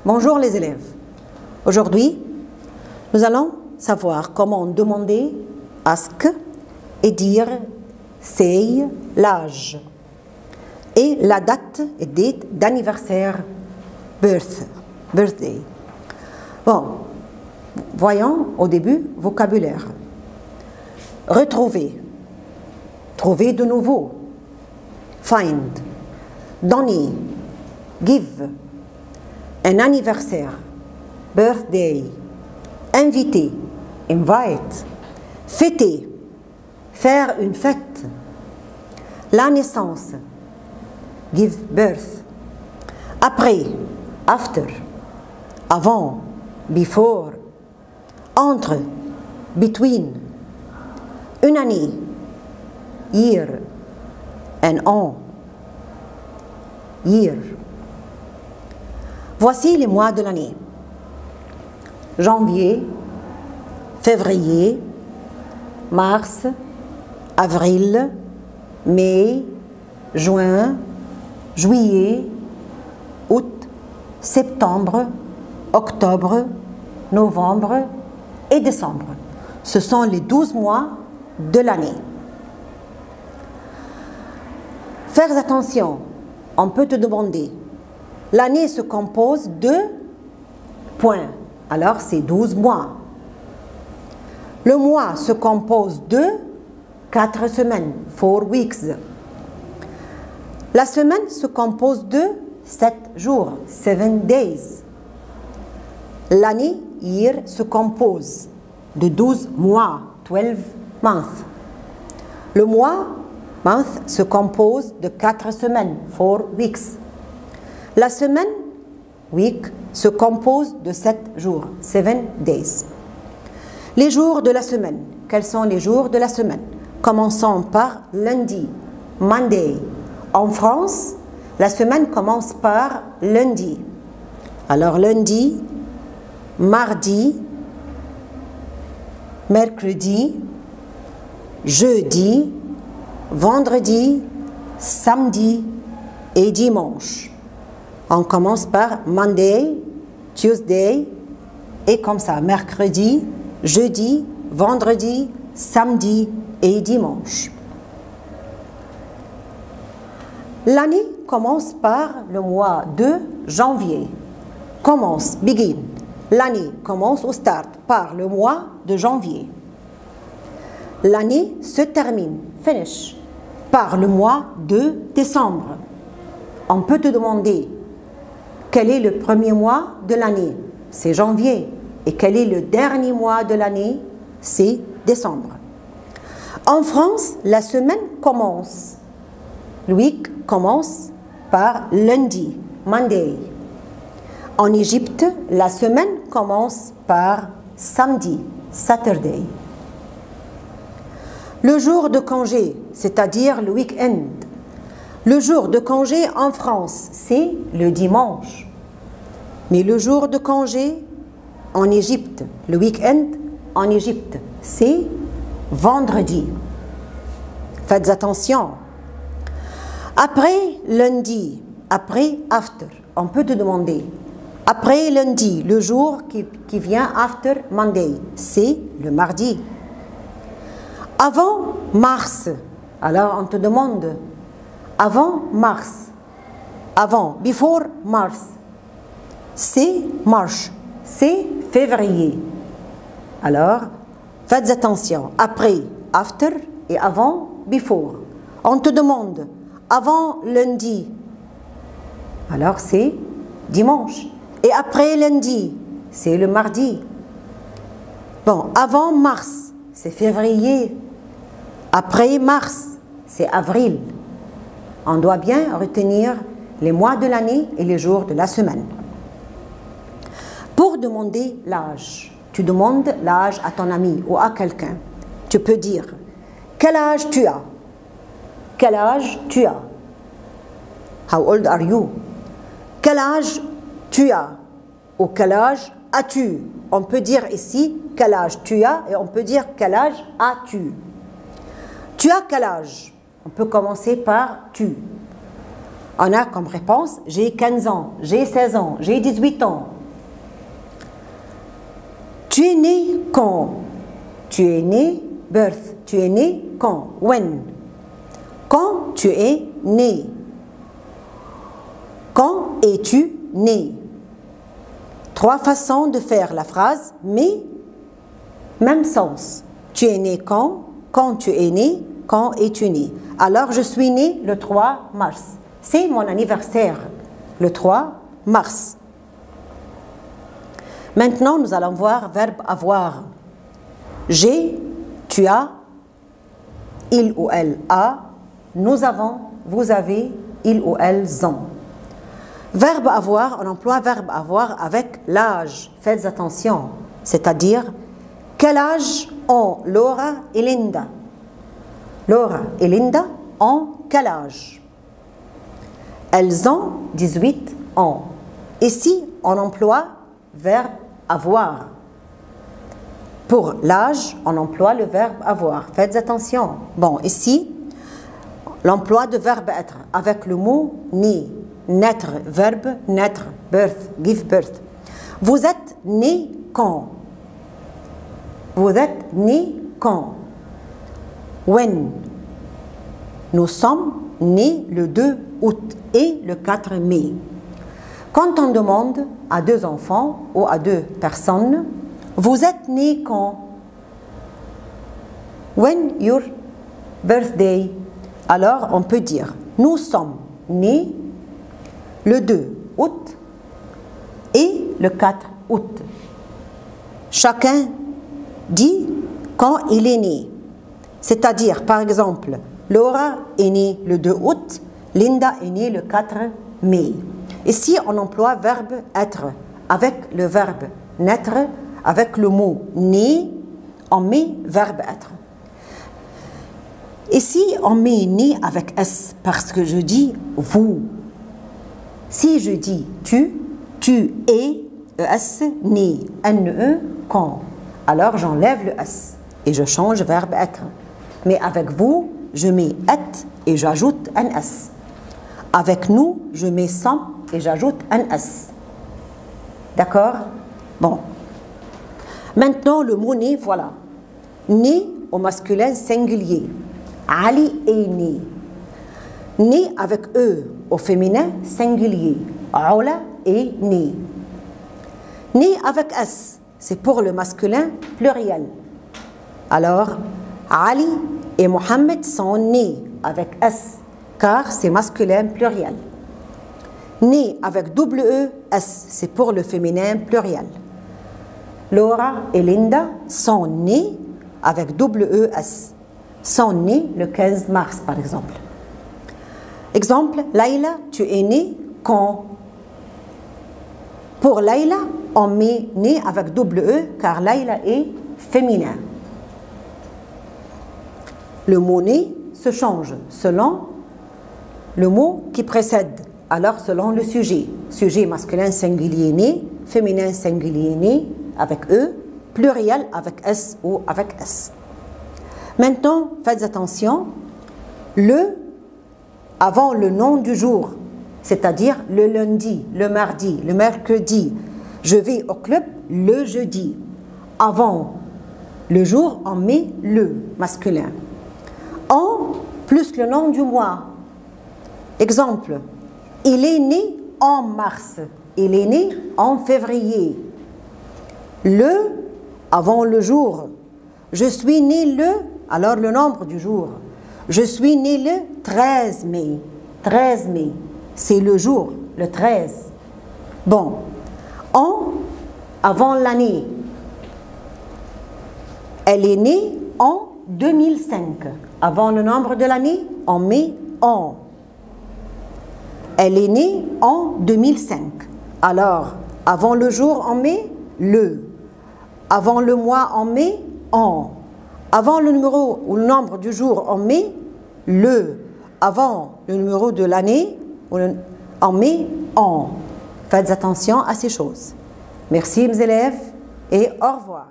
Bonjour les élèves. Aujourd'hui, nous allons savoir comment demander ask et dire say l'âge et la date et date d'anniversaire birthday. Bon, voyons au début vocabulaire. Retrouver, trouver de nouveau, find, donner, give, un anniversaire, birthday, inviter, invite, fêter, faire une fête, la naissance, give birth, après, after, avant, before, entre, between, une année, year, un an, year. Voici les mois de l'année. Janvier, février, mars, avril, mai, juin, juillet, août, septembre, octobre, novembre et décembre. Ce sont les 12 mois de l'année. Faites attention, on peut te demander. L'année se compose de points, alors c'est 12 mois. Le mois se compose de 4 semaines, 4 weeks. La semaine se compose de 7 jours, 7 days. L'année, year, se compose de 12 mois, 12 months. Le mois, month, se compose de 4 semaines, 4 weeks. La semaine, week, se compose de 7 jours, 7 days. Les jours de la semaine. Quels sont les jours de la semaine? Commençons par lundi, Monday. En France, la semaine commence par lundi. Alors lundi, mardi, mercredi, jeudi, vendredi, samedi et dimanche. On commence par Monday, Tuesday, et comme ça, mercredi, jeudi, vendredi, samedi et dimanche. L'année commence par le mois de janvier. Commence, begin. L'année commence ou start par le mois de janvier. L'année se termine, finish, par le mois de décembre. On peut te demander quel est le premier mois de l'année? C'est janvier. Et quel est le dernier mois de l'année? C'est décembre. En France, la semaine commence. Le week commence par lundi, Monday. En Égypte, la semaine commence par samedi, Saturday. Le jour de congé, c'est-à-dire le week-end. Le jour de congé en France, c'est le dimanche. Mais le jour de congé en Égypte, le week-end en Égypte, c'est vendredi. Faites attention. Après lundi, après after, on peut te demander. Après lundi, le jour qui vient after Monday, c'est le mardi. Avant mars, alors on te demande. Avant mars, avant, before mars, c'est March, c'est février. Alors, faites attention, après, after et avant, before. On te demande, avant lundi, alors c'est dimanche. Et après lundi, c'est le mardi. Bon, avant mars, c'est février. Après mars, c'est avril. On doit bien retenir les mois de l'année et les jours de la semaine. Pour demander l'âge, tu demandes l'âge à ton ami ou à quelqu'un. Tu peux dire « Quel âge tu as ?» Quel âge tu as? How old are you? Quel âge tu as? Ou quel âge as-tu? On peut dire ici « Quel âge tu as ?» et on peut dire « Quel âge as-tu ?» Tu as quel âge? On peut commencer par tu. On a comme réponse, j'ai 15 ans, j'ai 16 ans, j'ai 18 ans. Tu es né quand? Tu es né, birth. Tu es né quand? When. Quand tu es né? Quand es-tu né? 3 façons de faire la phrase, mais même sens. Tu es né quand? Quand tu es né? Quand es-tu né? Alors, je suis né le 3 mars. C'est mon anniversaire, le 3 mars. Maintenant, nous allons voir verbe avoir. J'ai, tu as, il ou elle a, nous avons, vous avez, ils ou elles ont. Verbe avoir, on emploie verbe avoir avec l'âge. Faites attention. C'est-à-dire, quel âge ont Laura et Linda? Laura et Linda ont quel âge? Elles ont 18 ans. Ici, on emploie verbe avoir. Pour l'âge, on emploie le verbe avoir. Faites attention. Bon, ici, l'emploi de verbe être avec le mot né. Naître, verbe naître, birth, give birth. Vous êtes né quand? Vous êtes né quand? When. Nous sommes nés le 2 août et le 4 mai. Quand on demande à 2 enfants ou à 2 personnes, vous êtes né quand? When your birthday? Alors on peut dire, nous sommes nés le 2 août et le 4 août. Chacun dit quand il est né. C'est-à-dire, par exemple, Laura est née le 2 août, Linda est née le 4 mai. Ici, on emploie verbe être avec le verbe naître, avec le mot né, on met verbe être. Ici, on met né avec S parce que je dis vous. Si je dis tu es, ES, né, NE, quand. Alors j'enlève le S et je change verbe être. Mais avec vous, je mets être et j'ajoute un S. Avec nous, je mets sans et j'ajoute un S. D'accord? Bon. Maintenant, le mot né, voilà. Né au masculin singulier. Ali est né. Né avec E au féminin singulier. Aula est né. Né avec S, c'est pour le masculin pluriel. Alors, Ali et Mohamed sont nés avec S, car c'est masculin pluriel. Né avec double E, S, c'est pour le féminin pluriel. Laura et Linda sont nés avec double E, S. Sont nés le 15 mars, par exemple. Exemple, Laïla, tu es née quand? Pour Laïla, on met né avec double E, car Laïla est féminin. Le mot né se change selon le mot qui précède. Alors, selon le sujet. Sujet masculin singulier né, féminin singulier né avec E, pluriel avec S ou avec S. Maintenant, faites attention, le avant le nom du jour, c'est-à-dire le lundi, le mardi, le mercredi. Je vais au club le jeudi. Avant le jour, on met le masculin. En plus le nom du mois. Exemple, il est né en mars. Il est né en février. Le, avant le jour. Je suis né le, alors le nombre du jour. Je suis né le 13 mai. 13 mai, c'est le jour, le 13. Bon, en, avant l'année. Elle est née en 2005. Avant le nombre de l'année, on met en. Elle est née en 2005. Alors, avant le jour, on met le. Avant le mois, on met en. Avant le numéro ou le nombre du jour, on met le. Avant le numéro de l'année, on met en. Faites attention à ces choses. Merci mes élèves et au revoir.